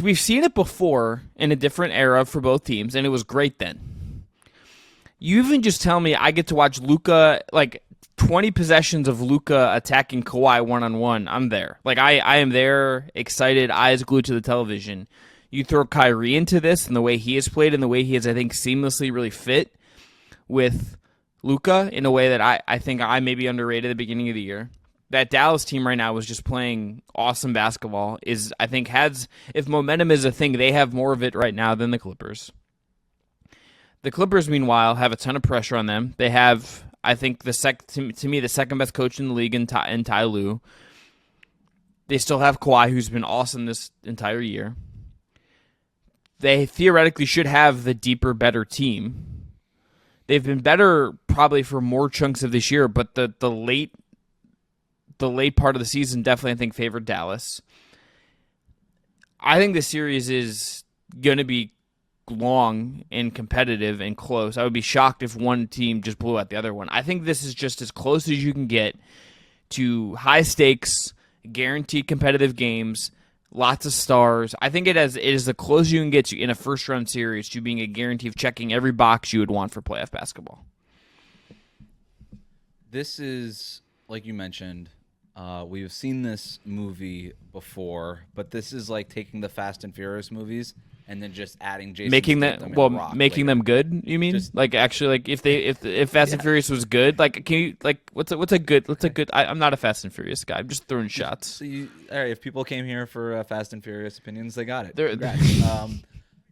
we've seen it before in a different era for both teams, and it was great then. You even just tell me I get to watch Luka, like 20 possessions of Luka attacking Kawhi one-on-one. I'm there. Like, I am there, excited, eyes glued to the television. You throw Kyrie into this and the way he has played and the way he has, I think, seamlessly really fit with Luka in a way that I think I maybe underrated at the beginning of the year. That Dallas team right now is just playing awesome basketball. I think if momentum is a thing, they have more of it right now than the Clippers. The Clippers, meanwhile, have a ton of pressure on them. They have, I think, to me, the second best coach in the league in Ty Lue. They still have Kawhi, who's been awesome this entire year. They theoretically should have the deeper, better team. They've been better probably for more chunks of this year, but the late part of the season definitely, I think, favored Dallas. I think the series is going to be long and competitive and close. I would be shocked if one team just blew out the other one. I think this is just as close as you can get to high stakes, guaranteed competitive games, lots of stars. I think it is the closest you can get to in a first round series to being a guarantee of checking every box you would want for playoff basketball. This is, like you mentioned, we've seen this movie before, but this is like taking the Fast and Furious movies and then just adding Jason making Statham them and Rock making later. them good. You mean like actually like if Fast and Furious was good, like can you like what's a good? I'm not a Fast and Furious guy. I'm just throwing shots. So all right, if people came here for Fast and Furious opinions, they got it.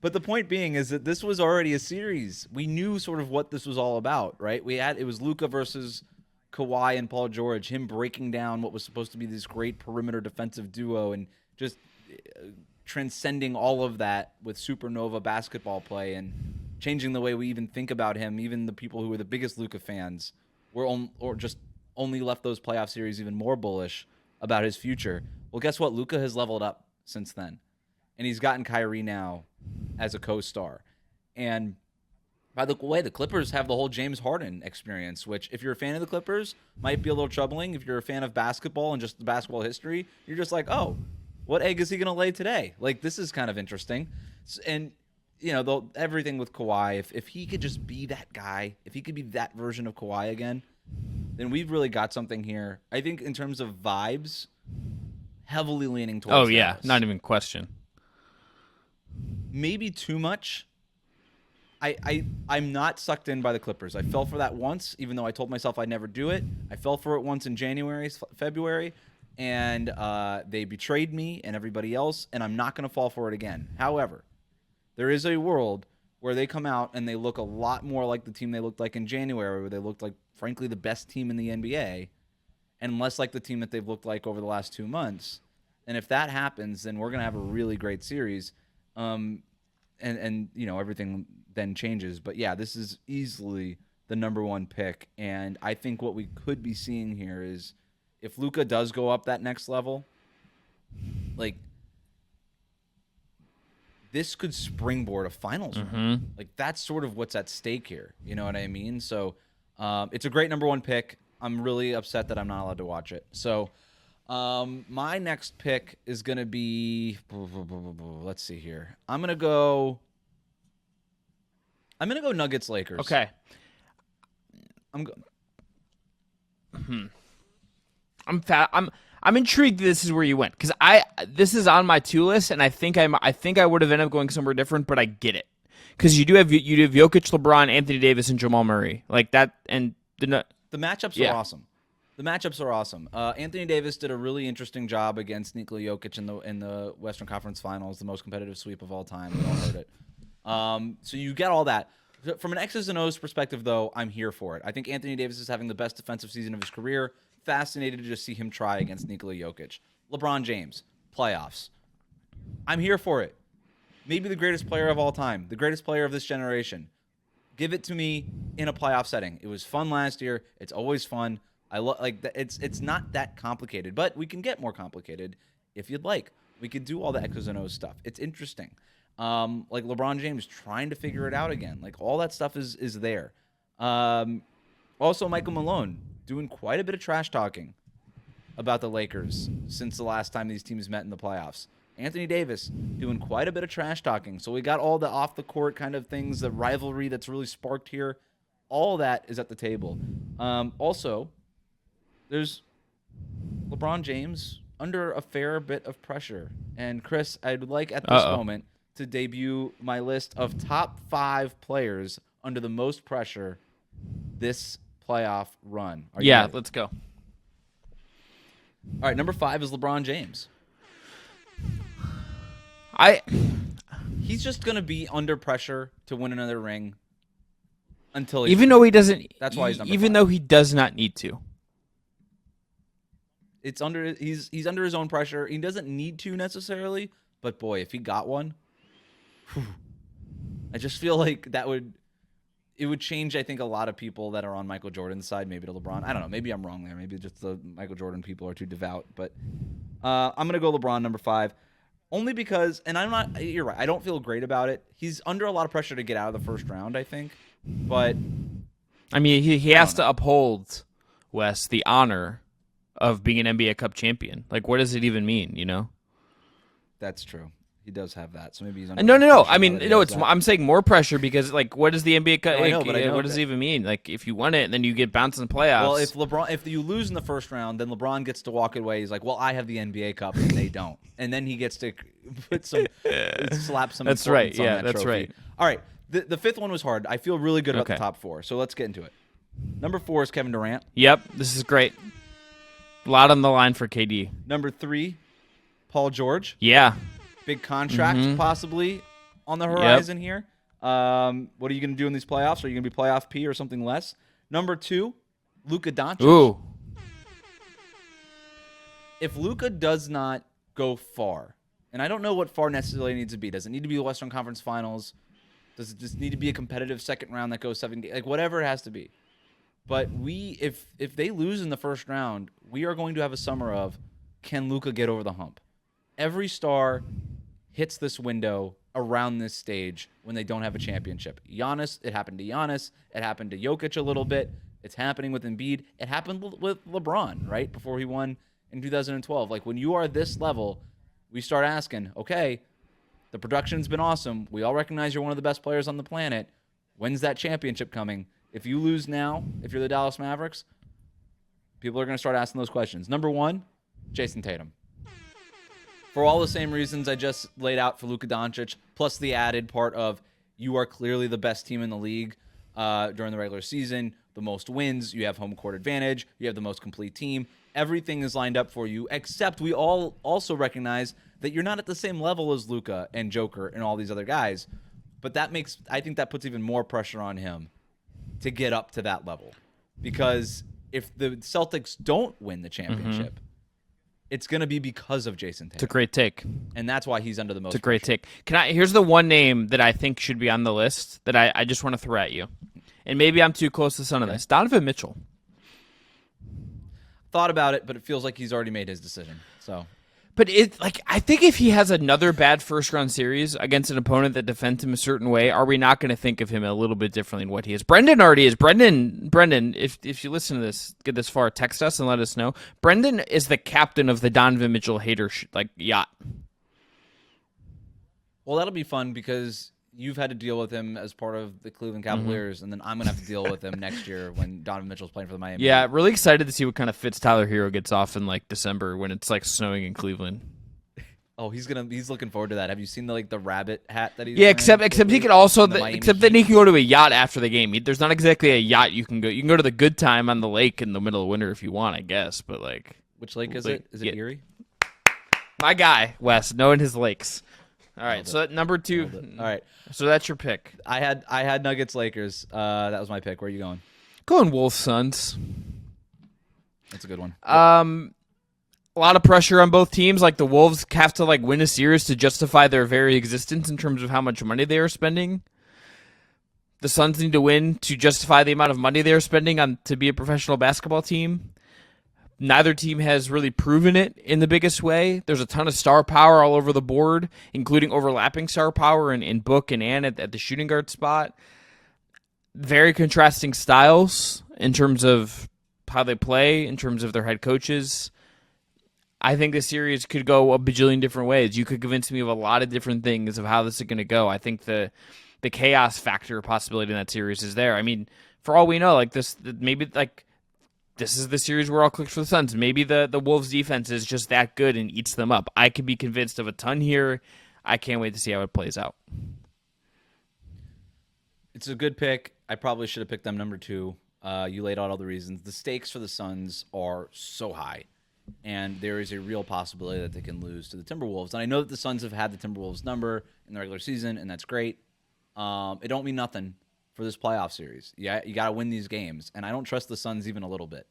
But the point being is that this was already a series. We knew sort of what this was all about, right? It was Luka versus Kawhi and Paul George, him breaking down what was supposed to be this great perimeter defensive duo and just transcending all of that with supernova basketball play and changing the way we even think about him. Even the people who were the biggest Luka fans just only left those playoff series even more bullish about his future. Well, guess what? Luka has leveled up since then, and he's gotten Kyrie now as a co-star. And by the way, the Clippers have the whole James Harden experience, which if you're a fan of the Clippers, might be a little troubling. If you're a fan of basketball and just the basketball history, you're just like, oh, what egg is he going to lay today? Like, this is kind of interesting. And, you know, everything with Kawhi, if he could just be that guy, if he could be that version of Kawhi again, then we've really got something here. I think in terms of vibes, heavily leaning towards Dallas. Not even question. Maybe too much. I'm not sucked in by the Clippers. I fell for that once, even though I told myself I'd never do it. I fell for it once in February, and they betrayed me and everybody else, and I'm not going to fall for it again. However, there is a world where they come out and they look a lot more like the team they looked like in January, where they looked like, frankly, the best team in the NBA, and less like the team that they've looked like over the last 2 months. And if that happens, then we're going to have a really great series. And you know, everything then changes. But yeah, this is easily the number one pick. And I think what we could be seeing here is if Luka does go up that next level, like, this could springboard a finals run. Like, that's sort of what's at stake here. You know what I mean? So it's a great number one pick. I'm really upset that I'm not allowed to watch it. So my next pick is going to be, let's see here. I'm going to go Nuggets Lakers. Okay. I'm intrigued this is where you went, because this is on my 2 list, and I think I would have ended up going somewhere different, but I get it, because you do have Jokic, LeBron, Anthony Davis, and Jamal Murray like that, and the matchups are awesome. The matchups are awesome. Anthony Davis did a really interesting job against Nikola Jokic in the Western Conference Finals, the most competitive sweep of all time. We all heard it. So you get all that. From an X's and O's perspective, though, I'm here for it. I think Anthony Davis is having the best defensive season of his career. Fascinated to just see him try against Nikola Jokic. LeBron James, playoffs. I'm here for it. Maybe the greatest player of all time, the greatest player of this generation. Give it to me in a playoff setting. It was fun last year. It's always fun. It's not that complicated, but we can get more complicated if you'd like. We could do all the X's and O's stuff. It's interesting. Like LeBron James trying to figure it out again. Like, all that stuff is there. Also, Michael Malone doing quite a bit of trash talking about the Lakers since the last time these teams met in the playoffs. Anthony Davis doing quite a bit of trash talking. So we got all the off the court kind of things, the rivalry that's really sparked here. All that is at the table. Also, there's LeBron James under a fair bit of pressure. And Chris, I'd like at this moment to debut my list of top 5 players under the most pressure this playoff run. Yeah, let's go. All right, number 5 is LeBron James. He's just going to be under pressure to win another ring until even though he doesn't. That's why he's number 5. Though he does not need to. He's under his own pressure. He doesn't need to necessarily, but boy, if he got one, I just feel like it would change, I think, a lot of people that are on Michael Jordan's side, maybe to LeBron. I don't know. Maybe I'm wrong there. Maybe just the Michael Jordan people are too devout. But I'm going to go LeBron number 5. Only because, and you're right, I don't feel great about it. He's under a lot of pressure to get out of the first round, I think. But I mean, he has to uphold, Wes, the honor of being an NBA Cup champion. Like, what does it even mean, you know? That's true. He does have that, so maybe he's under. No. I mean, no. I'm saying more pressure because, like, what does the NBA Cup? What does it even mean? Like, if you won it and then you get bounced in the playoffs. Well, if you lose in the first round, then LeBron gets to walk away. He's like, "Well, I have the NBA Cup and they don't," and then he gets to put slap some. That's right. On Yeah, that that's trophy. right. All right, the 5th one was hard. I feel really good about the top 4, so let's get into it. Number 4 is Kevin Durant. Yep, this is great. A lot on the line for KD. Number 3, Paul George. Yeah. Big contract possibly on the horizon here. What are you going to do in these playoffs? Are you going to be playoff P or something less? Number 2, Luka Doncic. Ooh. If Luka does not go far, and I don't know what far necessarily needs to be. Does it need to be the Western Conference Finals? Does it just need to be a competitive second round that goes 7 games? Like, whatever it has to be. But if they lose in the first round, we are going to have a summer of, can Luka get over the hump? Every star hits this window around this stage when they don't have a championship. Giannis, it happened to Giannis. It happened to Jokic a little bit. It's happening with Embiid. It happened with LeBron, right, before he won in 2012. Like, when you are this level, we start asking, okay, the production's been awesome. We all recognize you're one of the best players on the planet. When's that championship coming? If you lose now, if you're the Dallas Mavericks, people are going to start asking those questions. Number 1, Jason Tatum. For all the same reasons I just laid out for Luka Doncic, plus the added part of you are clearly the best team in the league during the regular season, the most wins, you have home court advantage, you have the most complete team. Everything is lined up for you, except we all also recognize that you're not at the same level as Luka and Joker and all these other guys. But I think that puts even more pressure on him to get up to that level. Because if the Celtics don't win the championship, it's going to be because of Jason Tatum. It's a great take. And that's why he's under the most It's a great pressure. take. Here's the one name that I think should be on the list that I just want to throw at you. And maybe I'm too close to some of this. Donovan Mitchell. Thought about it, but it feels like he's already made his decision. So, but I think if he has another bad first round series against an opponent that defends him a certain way, are we not going to think of him a little bit differently than what he is? Brendan already is. Brendan, if you listen to this, get this far, text us and let us know. Brendan is the captain of the Donovan Mitchell hater yacht. Well, that'll be fun because you've had to deal with him as part of the Cleveland Cavaliers, and then I'm going to have to deal with him next year when Donovan Mitchell's playing for the Miami. Yeah, really excited to see what kind of fits Tyler Hero gets off in December when it's snowing in Cleveland. Oh, he's looking forward to that. Have you seen the rabbit hat that he's Yeah, wearing? except he could also Except then he can go to a yacht after the game. There's not exactly a yacht you can go. You can go to the Good Time on the lake in the middle of winter if you want, I guess. But which lake is it? Is it Erie? My guy, Wes, knowing his lakes. All right, so number 2. All right, so that's your pick. I had Nuggets Lakers. That was my pick. Where are you going? Going Wolves Suns. That's a good one. A lot of pressure on both teams. The Wolves have to win a series to justify their very existence in terms of how much money they are spending. The Suns need to win to justify the amount of money they are spending to be a professional basketball team. Neither team has really proven it in the biggest way. There's a ton of star power all over the board, including overlapping star power in Book and Ann at the shooting guard spot. Very contrasting styles in terms of how they play, in terms of their head coaches. I think the series could go a bajillion different ways. You could convince me of a lot of different things of how this is going to go. I think the chaos factor possibility in that series is there. I mean, for all we know, like this, maybe like this is the series where all clicks for the Suns. Maybe the Wolves defense is just that good and eats them up. I could be convinced of a ton here. I can't wait to see how it plays out. It's a good pick. I probably should have picked them number 2. You laid out all the reasons. The stakes for the Suns are so high, and there is a real possibility that they can lose to the Timberwolves. And I know that the Suns have had the Timberwolves number in the regular season, and that's great. It don't mean nothing for this playoff series. Yeah, you got to win these games, and I don't trust the Suns even a little bit.